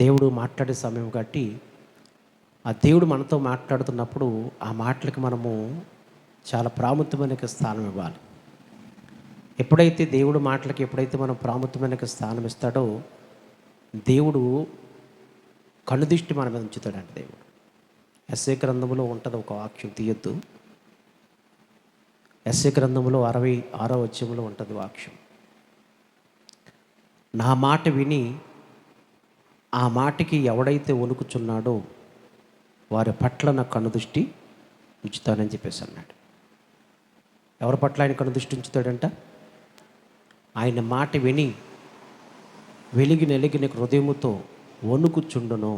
దేవుడు మాట్లాడే సమయం కాబట్టి ఆ దేవుడు మనతో మాట్లాడుతున్నప్పుడు ఆ మాటలకు మనము చాలా ప్రాముఖ్యమైన స్థానం ఇవ్వాలి. ఎప్పుడైతే దేవుడు మాటలకి మనం ప్రాముఖ్యమైన స్థానం ఇస్తాడో దేవుడు కనుదృష్టి మన మీద ఉంచుతాడంట. దేవుడు ఎస్ఏ గ్రంథంలో ఉంటుంది ఒక వాక్యం, తీయొద్దు. ఎస్ఏ గ్రంథంలో 66వ అధ్యాయంలో ఉంటుంది వాక్యం. నా మాట విని ఆ మాటకి ఎవడైతే వణుకుచున్నాడో వారి పట్ల నా కనుదృష్టి ఉంచుతానని చెప్పేసి అన్నాడు. ఎవరి పట్ల ఆయన కనుదృష్టి ఉంచుతాడంట? ఆయన మాట విని వెలిగిన హృదయముతో వణుకుచుండును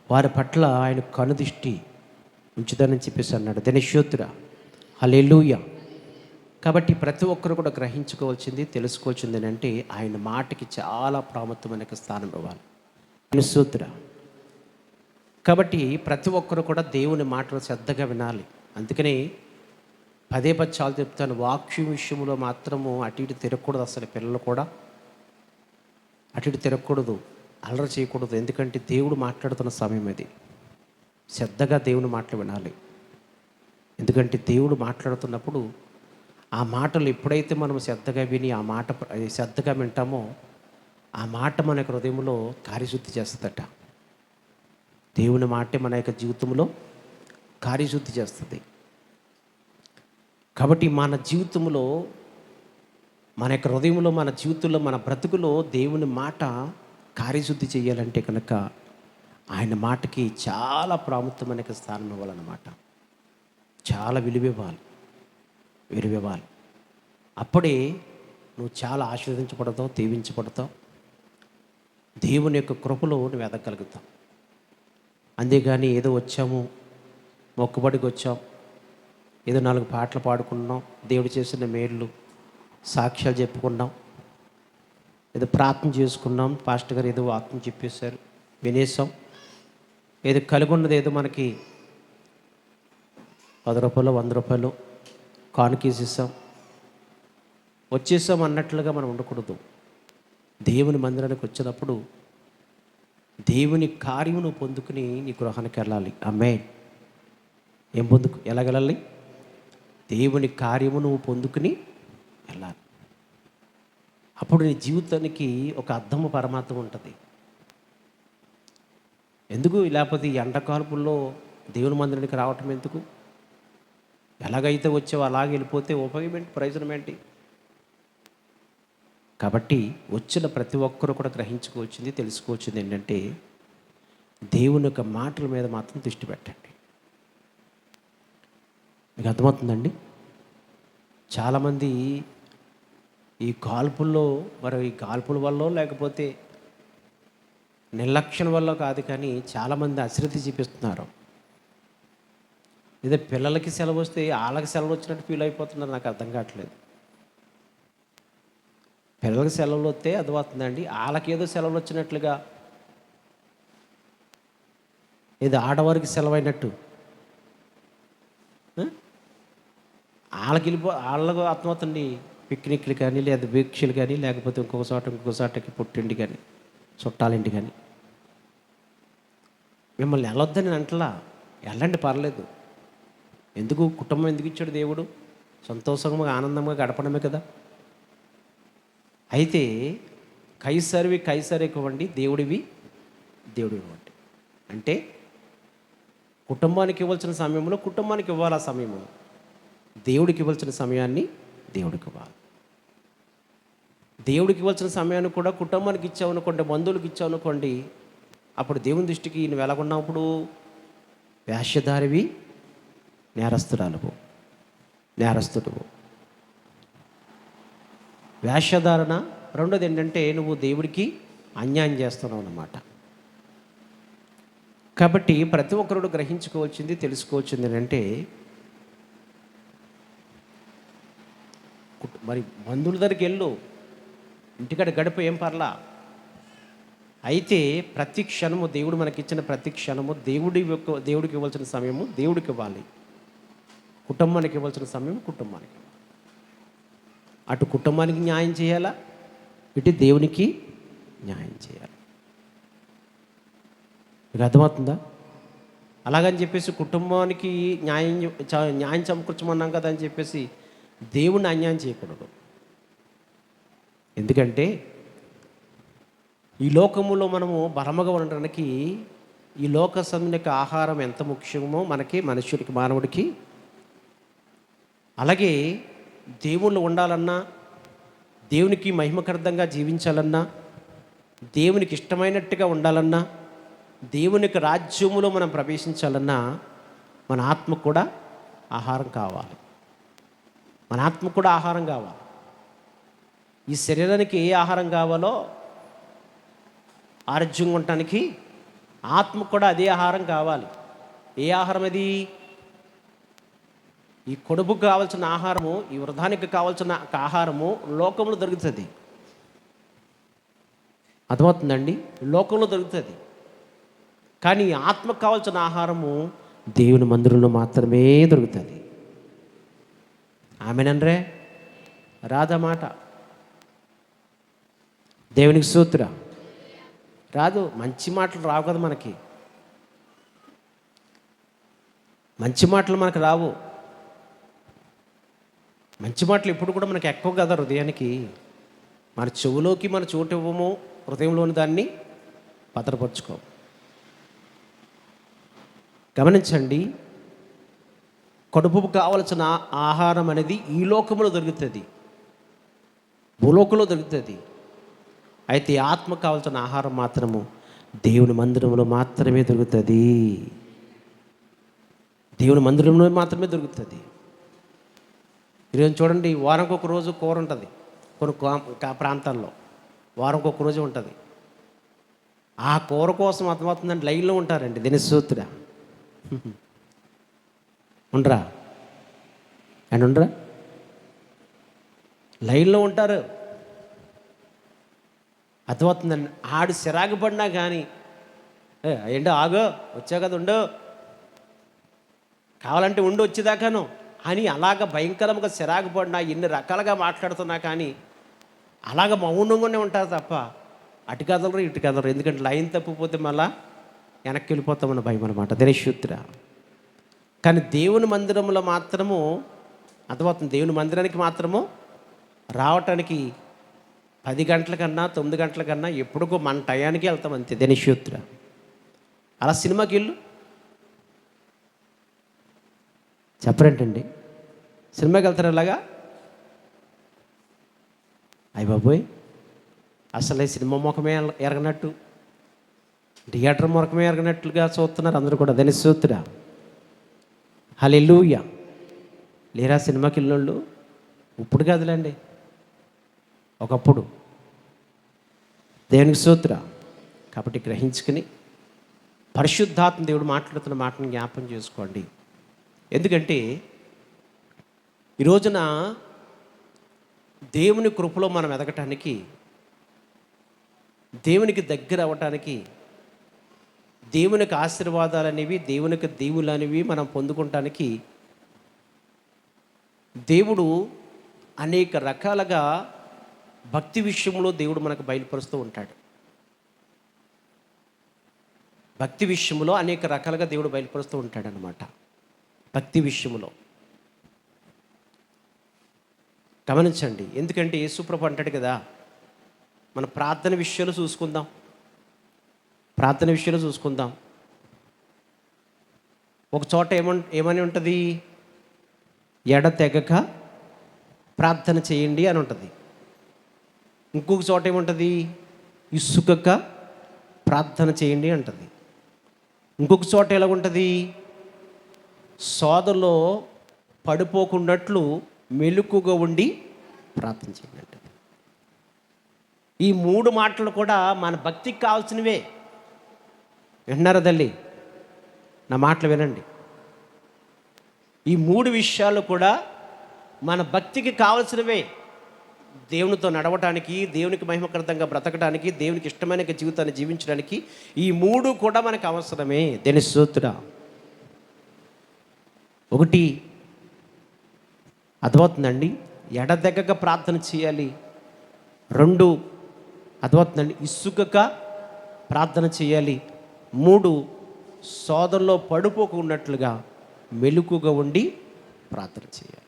వారి పట్ల ఆయన కనుదృష్టి ఉంచుతానని చెప్పేసి అన్నాడు. ధన్యశోత్ర హల్లెలూయా. కాబట్టి ప్రతి ఒక్కరు కూడా గ్రహించుకోవాల్సింది, తెలుసుకోవాల్సింది ఏంటంటే ఆయన మాటకి చాలా ప్రాముఖ్యమైన స్థానం ఇవ్వాలి. ధన్యశోత్ర. కాబట్టి ప్రతి ఒక్కరు కూడా దేవుని మాటలు శ్రద్ధగా వినాలి. అందుకని పదే చాలా చెప్తాను, వాక్యం విషయంలో మాత్రము అటు ఇటు తిరగకూడదు. అసలు పిల్లలు కూడా అటు ఇటు తిరగకూడదు, అల్లరి చేయకూడదు. ఎందుకంటే దేవుడు మాట్లాడుతున్న సమయం అది. శ్రద్ధగా దేవుని మాటలు వినాలి. ఎందుకంటే దేవుడు మాట్లాడుతున్నప్పుడు ఆ మాటలు ఎప్పుడైతే మనం శ్రద్ధగా విని ఆ మాట శ్రద్ధగా వింటామో ఆ మాట మన యొక్క హృదయంలో కార్యశుద్ధి చేస్తుందట. దేవుని మాటే మన యొక్క జీవితంలో కార్యశుద్ధి చేస్తుంది. కాబట్టి మన జీవితంలో, మన యొక్క హృదయంలో, మన జీవితంలో, మన బ్రతుకులో దేవుని మాట కార్యశుద్ధి చేయాలంటే కనుక ఆయన మాటకి చాలా ప్రాముఖ్యమైన స్థానం ఇవ్వాలన్నమాట. చాలా విలువివ్వాలి. అప్పుడే నువ్వు చాలా ఆశీర్వదించబడతావు, దీవించబడతావు. దేవుని యొక్క కృపలో నువ్వు ఎదగలుగుతావు. అంతేగాని ఏదో వచ్చాము, మొక్కుబడికి వచ్చాం, ఏదో 4 పాటలు పాడుకున్నాం, దేవుడు చేసిన మేళ్ళు సాక్ష్యాలు చెప్పుకున్నాం, ఏదో ప్రార్థన చేసుకున్నాం, పాస్టర్ గారు ఏదో వాక్యం చెప్పేశారు, వినేసాం, ఏదో కలిగి ఉన్నది ఏదో మనకి 10 రూపాయలు 100 రూపాయలు కానుకేసిస్తాం, వచ్చేసాం అన్నట్లుగా మనం ఉండకూడదు. దేవుని మందిరానికి వచ్చినప్పుడు దేవుని కార్యమును పొందుకుని నీ గృహానికి వెళ్ళాలి. ఆమేన్. ఎలాగెళ్ళాలి? దేవుని కార్యము నువ్వు పొందుకుని వెళ్ళాలి. అప్పుడు నీ జీవితానికి ఒక అర్థము పరమార్థం ఉంటుంది. ఎందుకు లేకపోతే ఈ ఎండాకాలపుల్లో దేవుని మందిరానికి రావటం ఎందుకు? ఎలాగైతే వచ్చావో అలాగే వెళ్ళిపోతే ఉపయోగం ఏంటి, ప్రయోజనం ఏంటి? కాబట్టి వచ్చిన ప్రతి ఒక్కరూ కూడా గ్రహించుకోవచ్చింది, తెలుసుకోవచ్చింది ఏంటంటే దేవుని యొక్క మాటల మీద మాత్రం దృష్టి పెట్టండి. మీకు అర్థమవుతుందండి? చాలామంది ఈ కాల్పుల్లో, మరి ఈ కాల్పుల వల్ల లేకపోతే నిర్లక్ష్యం వల్ల కాదు, కానీ చాలామంది అశ్రద్ధ చూపిస్తున్నారు. లేదా పిల్లలకి సెలవు వస్తే వాళ్ళకి సెలవు వచ్చినట్టు ఫీల్ అయిపోతున్నారు. నాకు అర్థం కావట్లేదు. పిల్లలకి సెలవులు వస్తే అది వస్తుందండి, వాళ్ళకి ఏదో సెలవులు వచ్చినట్లుగా, ఏదో ఆడవారికి సెలవు అయినట్టు వాళ్ళకు అర్థమవుతుంది. పిక్నిక్లు కానీ, లేదా వీక్షలు కానీ, లేకపోతే ఇంకొక చోటకి పుట్టింటి కానీ, చుట్టాలింటి కానీ. మిమ్మల్ని వెళ్ళొద్దని నేను అంటలా, వెళ్ళండి, పర్లేదు. ఎందుకు? కుటుంబం ఎందుకు ఇచ్చాడు దేవుడు? సంతోషంగా ఆనందంగా గడపడమే కదా. అయితే కైసరికి ఇవ్వండి, దేవుడివి ఇవ్వండి. అంటే కుటుంబానికి ఇవ్వాల్సిన సమయంలో కుటుంబానికి ఇవ్వాలి. ఆ సమయంలో దేవుడికి ఇవ్వాల్సిన సమయాన్ని దేవుడికి ఇవ్వాలి. దేవుడికి ఇవ్వాల్సిన సమయాన్ని కూడా కుటుంబానికి ఇచ్చావనుకోండి, బంధువులకు ఇచ్చావనుకోండి, అప్పుడు దేవుని దృష్టికి నువ్వు ఎలాగున్నప్పుడు వేషధారివి, నేరస్తుడువు. వేషధారణ. రెండోది ఏంటంటే నువ్వు దేవుడికి అన్యాయం చేస్తున్నావు అన్నమాట. కాబట్టి ప్రతి ఒక్కరు గ్రహించుకోవాల్సింది, తెలుసుకోవాల్సింది ఏంటంటే మరి బంధువుల దగ్గరికి వెళ్ళు, ఇంటికాడ గడుపు, ఏం పర్లా. అయితే ప్రతి క్షణము దేవుడు మనకిచ్చిన ప్రతి క్షణము దేవుడికి ఇవ్వాల్సిన సమయము దేవుడికి ఇవ్వాలి. కుటుంబానికి ఇవ్వాల్సిన సమయం కుటుంబానికి. అటు కుటుంబానికి న్యాయం చేయాలా, ఇటు దేవునికి న్యాయం చేయాలి. మీకు అర్థమవుతుందా? అలాగని చెప్పేసి కుటుంబానికి న్యాయం సమకూర్చమన్నాం కదా అని చెప్పేసి దేవుణ్ణి అన్యాయం చేయకూడదు. ఎందుకంటే ఈ లోకములో మనము బలముగా ఉండడానికి ఈ లోక సంబంధిక ఆహారం ఎంత ముఖ్యమో మనకి, మనుష్యుడికి, మానవుడికి, అలాగే దేవుళ్ళు ఉండాలన్నా, దేవునికి మహిమకరంగా జీవించాలన్నా, దేవునికి ఇష్టమైనట్టుగా ఉండాలన్నా, దేవునికి రాజ్యములో మనం ప్రవేశించాలన్నా మన ఆత్మకు కూడా ఆహారం కావాలి. మన ఆత్మకు కూడా ఆహారం కావాలి. ఈ శరీరానికి ఏ ఆహారం కావాలో ఆరోగ్యంగా ఉండటానికి ఆత్మకు కూడా అదే ఆహారం కావాలి. ఏ ఆహారం అది? ఈ కడుపుకు కావాల్సిన ఆహారము, ఈ వృధానికి కావాల్సిన ఆహారము లోకంలో దొరుకుతుంది. అర్థమవుతుందండి? లోకంలో దొరుకుతుంది. కానీ ఆత్మకు కావాల్సిన ఆహారము దేవుని మందిరంలో మాత్రమే దొరుకుతుంది. ఆమెనండ్రే రాదన్నమాట. దేవునికి స్తోత్ర. రాదు. మంచి మాటలు రావు కదా మనకి. మంచి మాటలు మనకు రావు. మంచి మాటలు ఎప్పుడు కూడా మనకు ఎక్కువ కదా హృదయానికి. మన చెవులోకి మన చోటు ఇవ్వము, హృదయంలోని దాన్ని భద్రపరచుకో. గమనించండి, కడుపుకు కావలసిన ఆహారం అనేది ఈ లోకంలో దొరుకుతుంది, భూలోకంలో దొరుకుతుంది. అయితే ఆత్మకు కావాల్సిన ఆహారం మాత్రము దేవుని మందిరంలో మాత్రమే దొరుకుతుంది. దేవుని మందిరంలో మాత్రమే దొరుకుతుంది. ఈరోజు చూడండి, వారంకి ఒక రోజు కూర ఉంటుంది. కొన్ని ప్రాంతాల్లో వారంకి ఒక రోజు ఉంటుంది. ఆ కూర కోసం అర్థమవుతుందండి లైన్లో ఉంటారండి. దినసూత్ర ఉండరా అండ్ ఉండరా, లైన్లో ఉంటారు. అర్థమవుతుందండి. ఆడు సిరాకు పడినా కానీ ఏంటో ఆగో, వచ్చా కదా, ఉండు, కావాలంటే ఉండి వచ్చేదాకాను అని అలాగ భయంకరంగా సిరాకు పడినా, ఎన్ని రకాలుగా మాట్లాడుతున్నా కానీ అలాగ మౌనంగానే ఉంటారు తప్ప అటు కదలరు ఇటు కదలరు. ఎందుకంటే లైన్ తప్పిపోతే మళ్ళా వెనక్కి వెళ్ళిపోతామన్న భయం అనమాట. దినశుద్ర. కానీ దేవుని మందిరంలో మాత్రము అర్థమవుతుంది. దేవుని మందిరానికి మాత్రము రావటానికి 10 గంటల కన్నా 9 గంటల కన్నా ఎప్పుడుకో మన టయానికి వెళ్తాం అంతే. దినశుద్ర. అలా సినిమాకి వెళ్ళు చెప్పరేంటండి? సినిమాకి వెళ్తారు అలాగా? అయ్య బాబోయ్, అసలే సినిమా ముఖమే ఎరగనట్టు, థియేటర్ ముఖమే ఎరగనట్లుగా చూస్తున్నారు అందరూ కూడా. దినశుద్ర. హల్లెలూయా. లేరా సినిమాకి వెళ్ళినోళ్ళు? ఇప్పుడు కాదులేండి, ఒకప్పుడు. దేవునికి స్తోత్ర. కాబట్టి గ్రహించుకుని పరిశుద్ధాత్మ దేవుడు మాట్లాడుతున్న మాటను జ్ఞాపం చేసుకోండి. ఎందుకంటే ఈ రోజున దేవుని కృపలో మనం ఎదగటానికి, దేవునికి దగ్గర అవ్వటానికి, దేవునికి ఆశీర్వాదాలు అనేవి, దేవునికి దీవులు అనేవి మనం పొందుకోవటానికి దేవుడు అనేక రకాలుగా భక్తి విషయంలో దేవుడు మనకు బయలుపరుస్తూ ఉంటాడు. భక్తి విషయంలో అనేక రకాలుగా దేవుడు బయలుపరుస్తూ ఉంటాడు అన్నమాట. భక్తి విషయంలో గమనించండి. ఎందుకంటే యేసుప్రభు అంటాడు కదా, మన ప్రార్థన విషయాలు చూసుకుందాం. ప్రార్థన విషయాలు చూసుకుందాం. ఒక చోట ఏమని ఉంటుంది? ఎడతెగక ప్రార్థన చేయండి అని ఉంటుంది. ఇంకొక చోట ఏముంటుంది? ఇసుకక ప్రార్థన చేయండి అంటుంది. ఇంకొక చోట ఎలాగుంటుంది? సోదరులో పడిపోకున్నట్లు మెలకుగా ఉండి ప్రార్థన చేయండి అంటుంది. ఈ 3 మాటలు కూడా మన భక్తికి కావాల్సినవే. విన్నారా తల్లి? నా మాటలు వినండి. ఈ 3 విషయాలు కూడా మన భక్తికి కావలసినవే. దేవునితో నడవటానికి, దేవునికి మహిమకరంగా బ్రతకడానికి, దేవునికి ఇష్టమైన జీవితాన్ని జీవించడానికి ఈ 3 కూడా మనకు అవసరమే. దేని స్తోత్ర. ఒకటి అర్థమవుతుందండి, ఎడదెగక ప్రార్థన చేయాలి. 2 అర్థమవుతుందండి. ఇసుకక ప్రార్థన చేయాలి. 3, శోధనలో పడిపోకున్నట్లుగా మెలకుగా ఉండి ప్రార్థన చేయాలి.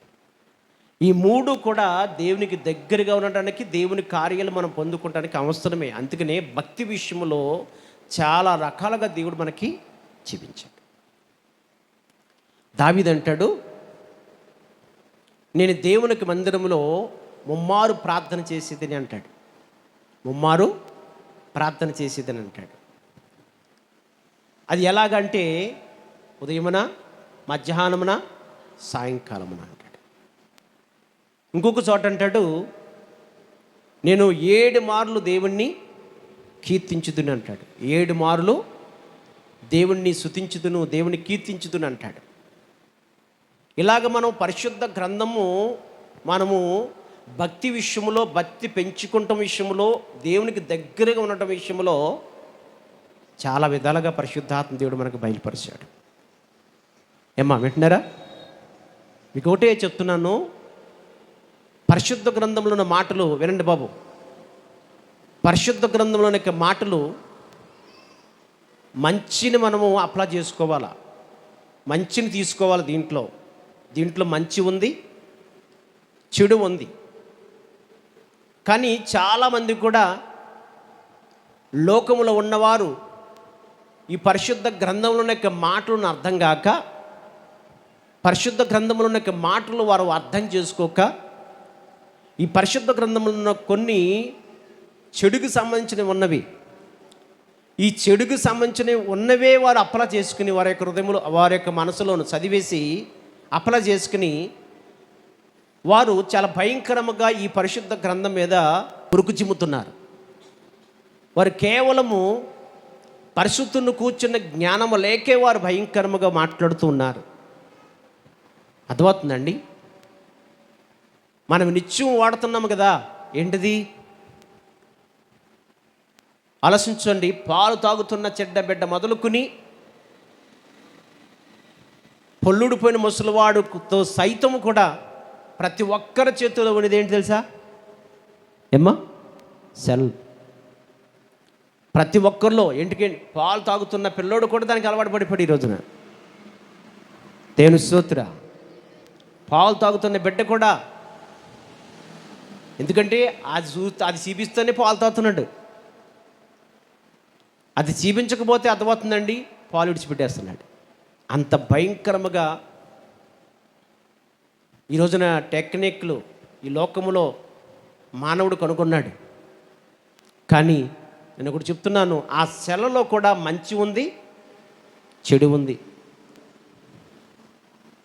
ఈ 3 కూడా దేవునికి దగ్గరగా ఉండడానికి, దేవుని కార్యాలు మనం పొందుకోవడానికి అవసరమే. అందుకనే భక్తి విషయంలో చాలా రకాలుగా దేవుడు మనకి చూపించాడు. దావీదు అంటాడు, నేను దేవునికి మందిరంలో ముమ్మారు ప్రార్థన చేసేదని అంటాడు. ముమ్మారు ప్రార్థన చేసేదని అంటాడు. అది ఎలాగంటే ఉదయమున, మధ్యాహ్నమున, సాయంకాలమున అంటాడు. ఇంకొక చోట అంటాడు, నేను 7 మార్లు దేవుణ్ణి కీర్తించుదును అంటాడు. 7 మార్లు దేవుణ్ణి స్తుతించుదును, దేవుని కీర్తించుదును అంటాడు. ఇలాగ మనం పరిశుద్ధ గ్రంథము మనము భక్తి విషయంలో, భక్తి పెంచుకుంటాం విషయంలో, దేవునికి దగ్గరగా ఉండటం విషయంలో చాలా విధాలుగా పరిశుద్ధాత్మ దేవుడు మనకు బయలుపరిచాడు. ఏమ్మా వింటున్నారా? మీకు ఒకటే చెప్తున్నాను, పరిశుద్ధ గ్రంథంలో ఉన్న మాటలు వినండి బాబు. పరిశుద్ధ గ్రంథంలోని మాటలు మంచిని మనము అప్లై చేసుకోవాలా, మంచిని తీసుకోవాలి. దీంట్లో మంచి ఉంది, చెడు ఉంది. కానీ చాలామంది కూడా లోకములో ఉన్నవారు ఈ పరిశుద్ధ గ్రంథంలో ఉన్న మాటలను అర్థం కాక, పరిశుద్ధ గ్రంథంలో ఉన్న మాటలు వారు అర్థం చేసుకోక, ఈ పరిశుద్ధ గ్రంథంలో ఉన్న కొన్ని చెడుకు సంబంధించినవి ఉన్నవి, ఈ చెడుకు సంబంధించినవి ఉన్నవే వారు అప్లై చేసుకుని వారి యొక్క హృదయంలో, వారి యొక్క మనసులోను చదివేసి అప్లై చేసుకుని వారు చాలా భయంకరముగా ఈ పరిశుద్ధ గ్రంథం మీద పురుగు చిమ్ముతున్నారు. వారు కేవలము పరిశుద్ధుని కూర్చున్న జ్ఞానము లేకే వారు భయంకరముగా మాట్లాడుతూ ఉన్నారు. అర్థమవుతుందండి? మనం నిత్యం వాడుతున్నాము కదా, ఏంటిది? ఆలోచించండి. పాలు తాగుతున్న చెడ్డ బిడ్డ మొదలుకుని పొల్లుడిపోయిన ముసలివాడుతో సైతము కూడా ప్రతి ఒక్కరి చేతిలో ఉన్నది ఏంటి తెలుసా? ఏమ్మా? సెల్. ప్రతి ఒక్కరిలో ఏంటికి పాలు తాగుతున్న పిల్లోడు కూడా దానికి అలవాటు పడిపోయి ఈ రోజున. దేవుని స్తోత్ర. పాలు తాగుతున్న బిడ్డ కూడా, ఎందుకంటే అది చూపిస్తేనే పాలు తాగుతున్నాడు. అది చూపించకపోతే అర్థమవుతుందండి, పాలు విడిచిపెట్టేస్తున్నాడు. అంత భయంకరముగా ఈ రోజున టెక్నిక్లు ఈ లోకములో మానవుడు కనుగొన్నాడు. కానీ నేను ఒకటి చెప్తున్నాను, ఆ సెలలో కూడా మంచి ఉంది, చెడు ఉంది.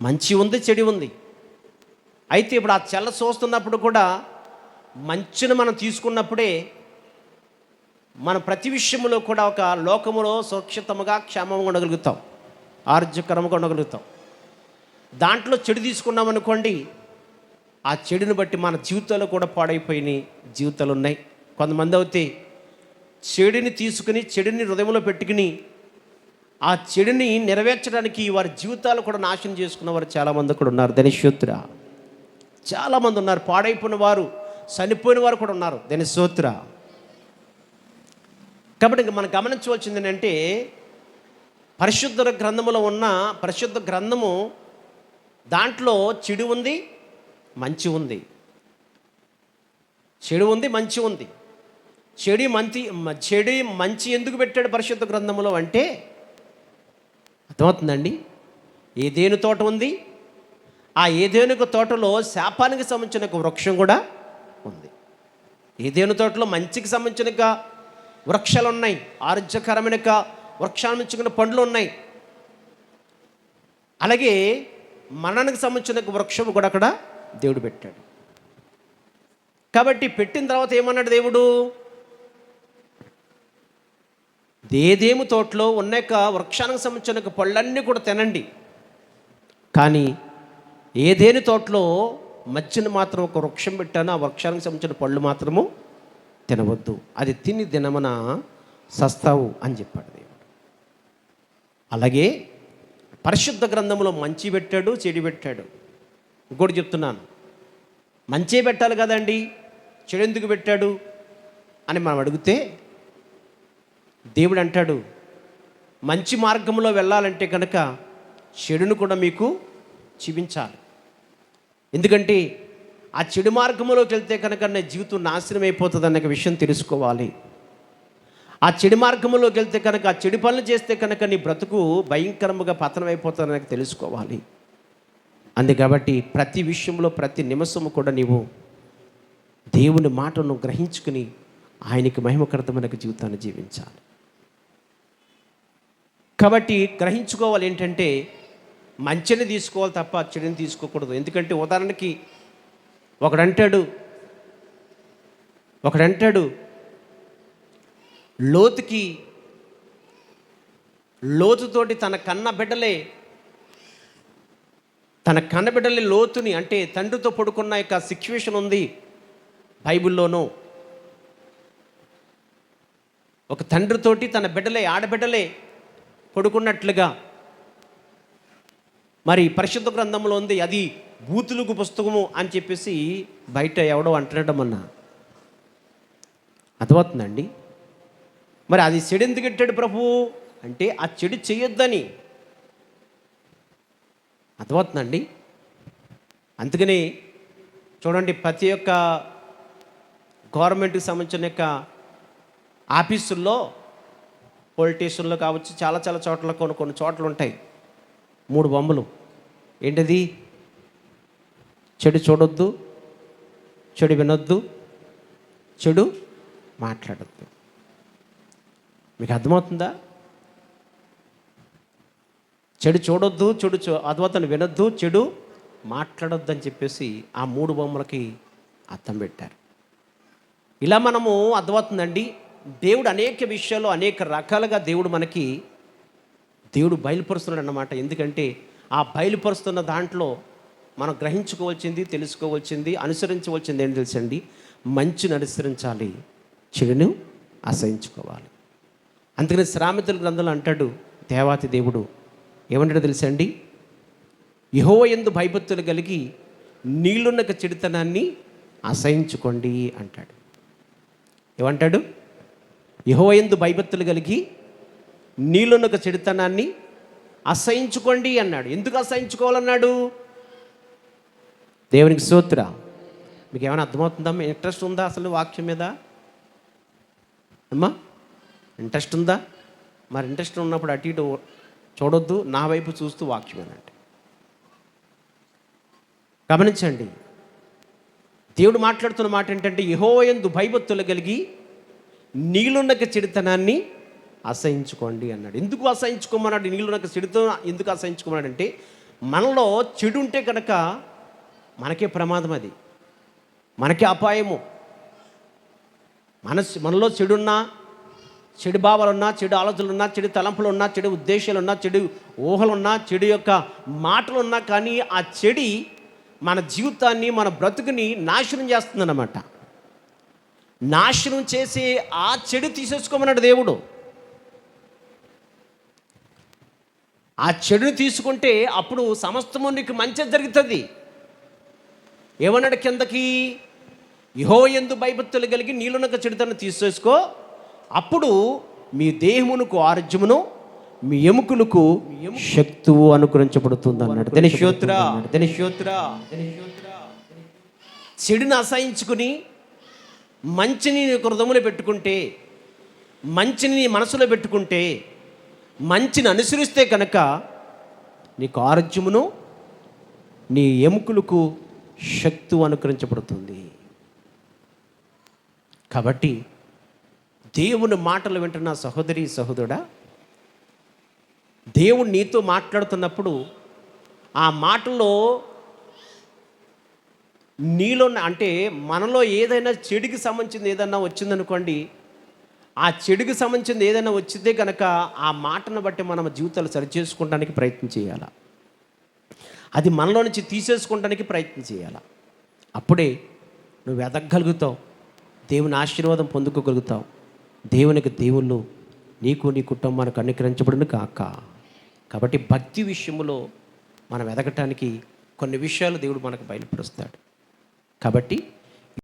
మంచి ఉంది, చెడు ఉంది. అయితే ఇప్పుడు ఆ చెల్ల చూస్తున్నప్పుడు కూడా మంచిని మనం తీసుకున్నప్పుడే మనం ప్రతి విషయంలో కూడా ఒక లోకములో సురక్షితముగా, క్షేమంగా ఉండగలుగుతాం, ఆరోగ్యకరంగా ఉండగలుగుతాం. దాంట్లో చెడు తీసుకున్నాం అనుకోండి, ఆ చెడుని బట్టి మన జీవితాలు కూడా పాడైపోయినాయి జీవితాలు ఉన్నాయి. కొంతమంది అయితే చెడుని తీసుకుని, చెడుని హృదయంలో పెట్టుకుని, ఆ చెడుని నెరవేర్చడానికి వారి జీవితాలు కూడా నాశనం చేసుకున్న వారు చాలామంది కూడా ఉన్నారు. ధనిషోత్ర చాలామంది ఉన్నారు. పాడైపోయిన వారు, చనిపోయిన వారు కూడా ఉన్నారు. ధనిషోత్ర. కాబట్టి ఇంక మనం గమనించవలసింది ఏంటంటే, పరిశుద్ధ గ్రంథములో ఉన్న పరిశుద్ధ గ్రంథము దాంట్లో చెడు ఉంది, మంచి ఉంది. చెడు ఉంది, మంచి ఉంది. చెడు మంచి ఎందుకు పెట్టాడు పరిశుద్ధ గ్రంథములో అంటే, అర్థమవుతుందండి? ఏదేను తోట ఉంది, ఆ ఏదేను తోటలో శాపానికి సంబంధించిన ఒక వృక్షం కూడా ఉంది. ఏదేను తోటలో మంచికి సంబంధించిన వృక్షాలు ఉన్నాయి, ఆరోగ్యకరమైన వృక్షాలను మించిన పండ్లు ఉన్నాయి. అలాగే మరణానికి సంబంధించిన వృక్షం కూడా అక్కడ దేవుడు పెట్టాడు. కాబట్టి పెట్టిన తర్వాత ఏమన్నాడు దేవుడు? ఏదేము తోటలో ఉన్న వృక్షానికి సంబంధించిన పళ్ళన్నీ కూడా తినండి, కానీ ఏదేని తోటలో మధ్యన మాత్రం ఒక వృక్షం పెట్టాను, ఆ వృక్షానికి సంబంధించిన పళ్ళు మాత్రము తినవద్దు, అది తిని దినమున సస్తావు అని చెప్పాడు దేవుడు. అలాగే పరిశుద్ధ గ్రంథంలో మంచి పెట్టాడు, చెడు పెట్టాడు. ఇంకోటి చెప్తున్నాను, మంచే పెట్టాలి కదండి, చెడు ఎందుకు పెట్టాడు? అని మనం అడిగితే దేవుడు అంటాడు, మంచి మార్గంలో వెళ్ళాలంటే కనుక చెడును కూడా మీకు చూపించాలి. ఎందుకంటే ఆ చెడు మార్గంలోకి వెళ్తే కనుక నా జీవితం నాశనం అయిపోతుంది అన్న విషయం తెలుసుకోవాలి. ఆ చెడు మార్గంలోకి వెళ్తే కనుక, ఆ చెడు పనులు చేస్తే కనుక నీ బ్రతుకు భయంకరంగా పతనం అయిపోతుందని తెలుసుకోవాలి. అందు కాబట్టి ప్రతి విషయంలో ప్రతి నిమిషము కూడా నీవు దేవుని మాటను గ్రహించుకుని ఆయనకి మహిమకరమైన జీవితాన్ని జీవించాలి. కాబట్టి గ్రహించుకోవాలి ఏంటంటే మంచిని తీసుకోవాలి తప్ప చెడుని తీసుకోకూడదు. ఎందుకంటే ఉదాహరణకి ఒకడంటాడు లోతుతోటి తన కన్నబిడ్డలే లోతుని, అంటే తండ్రితో పడుకున్న యొక్క సిచ్యువేషన్ ఉంది బైబిల్లోనూ. ఒక తండ్రితోటి తన ఆడబిడ్డలే పడుకున్నట్లుగా మరి పరిశుద్ధ గ్రంథంలో ఉంది. అది బూతులకు పుస్తకము అని చెప్పేసి బయట ఎవడో అంటున్నాడమన్నా అర్థమవుతుందండి. మరి అది చెడు ఎందుకు పెట్టాడు ప్రభువు అంటే ఆ చెడు చేయొద్దని. అర్థమవుతుందండి. అందుకని చూడండి, ప్రతి ఒక్క గవర్నమెంట్కి సంబంధించిన యొక్క ఆఫీసుల్లో, పోలీస్ స్టేషన్లో కావచ్చు, చాలా చోట్ల కొన్ని చోట్ల ఉంటాయి 3 బొమ్మలు. ఏంటది? చెడు చూడొద్దు, చెడు వినొద్దు, చెడు మాట్లాడొద్దు. మీకు అర్థమవుతుందా? చెడు చూడొద్దు, అద్వతను వినొద్దు, చెడు మాట్లాడొద్దు అని చెప్పేసి ఆ 3 బొమ్మలకి అర్థం పెట్టారు. ఇలా మనము అర్థమవుతుందండి. దేవుడు అనేక విషయాల్లో అనేక రకాలుగా దేవుడు బయలుపరుస్తున్నాడు అన్నమాట. ఎందుకంటే ఆ బయలుపరుస్తున్న దాంట్లో మనం గ్రహించుకోవాల్సింది, తెలుసుకోవాల్సింది, అనుసరించవలసింది ఏంటి తెలుసండి? మంచిని అనుసరించాలి, చెడును అసహించుకోవాలి. అందుకని సామెతల గ్రంథంలో అంటాడు దేవాతి దేవుడు ఏమంటాడో తెలుసండి? యెహోవా యందు భయభక్తులు కలిగి నీళ్ళున్న చెడుతనాన్ని అసహించుకోండి అంటాడు. ఏమంటాడు? యెహోవా యందు భయభక్తులు కలిగి నీళ్ళున్న చెడుతనాన్ని అసహించుకోండి అన్నాడు. ఎందుకు అసహించుకోవాలన్నాడు? దేవునికి స్తోత్ర. మీకు ఏమైనా అర్థమవుతుందా? ఇంట్రెస్ట్ ఉందా అసలు వాక్యం మీద? అమ్మా ఇంట్రెస్ట్ ఉందా? మరి ఇంట్రెస్ట్ ఉన్నప్పుడు అటు ఇటు చూడొద్దు, నా వైపు చూస్తూ వాక్యం అనండి. గమనించండి, దేవుడు మాట్లాడుతున్న మాట ఏంటంటే యెహోవా యందు భయభక్తులు కలిగి నీళ్ళున్న చెడుతనాన్ని అసహించుకోండి అన్నాడు. ఎందుకు అసహించుకోమన్నాడు? నీళ్ళున్న చెడుతో ఎందుకు అసహించుకోమన్నాడు అంటే మనలో చెడు ఉంటే కనుక మనకే ప్రమాదం, అది మనకే అపాయము. మనలో చెడున్నా, చెడు భావాలున్నా, చెడు ఆలోచనలున్నా, చెడు తలంపులున్నా, చెడు ఉద్దేశాలున్నా, చెడు ఊహలున్నా, చెడు యొక్క మాటలున్నా, కానీ ఆ చెడి మన జీవితాన్ని, మన బ్రతుకుని నాశనం చేస్తుందన్నమాట. నాశనం చేసి ఆ చెడు తీసేసుకోమన్నాడు దేవుడు. ఆ చెడుని తీసుకుంటే అప్పుడు సమస్తము నీకు మంచి జరుగుతుంది. ఏమన్నాడు కిందకి? యెహోవా యందు భయభక్తులు కలిగి నీళ్ళునక చెడుతను తీసేసుకో, అప్పుడు మీ దేహమునకు ఆరోగ్యమును, మీ ఎముకలకు శక్తి అనుగ్రహించబడుతుంది అన్నాడు. చెడుని అసహించుకుని మంచిని హృదయంలో పెట్టుకుంటే, మంచిని నీ మనసులో పెట్టుకుంటే, మంచిని అనుసరిస్తే కనుక నీకు ఆరోగ్యమును, నీ ఎముకలకు శక్తి అనుగ్రహించబడుతుంది. కాబట్టి దేవుని మాటలు వింటున్న సహోదరి సహోదరుడా, దేవుడు నీతో మాట్లాడుతున్నప్పుడు ఆ మాటలో నీలో అంటే మనలో ఏదైనా చెడుకి సంబంధించింది ఏదైనా వచ్చిందనుకోండి, ఆ చెడుకి సంబంధించింది ఏదైనా వచ్చిందే కనుక ఆ మాటను బట్టి మనం జీవితాలు సరిచేసుకోవడానికి ప్రయత్నం చేయాలి. అది మనలో నుంచి తీసేసుకోవడానికి ప్రయత్నం చేయాలి. అప్పుడే నువ్వు ఎదగగలుగుతావు, దేవుని ఆశీర్వాదం పొందుకోగలుగుతావు. దేవునికి దేవుళ్ళు నీకు నీ కుటుంబానికి అనుగ్రహించబడును కాక. కాబట్టి భక్తి విషయంలో మనం ఎదగటానికి కొన్ని విషయాలు దేవుడు మనకు బయలుపరుస్తాడు. కాబట్టి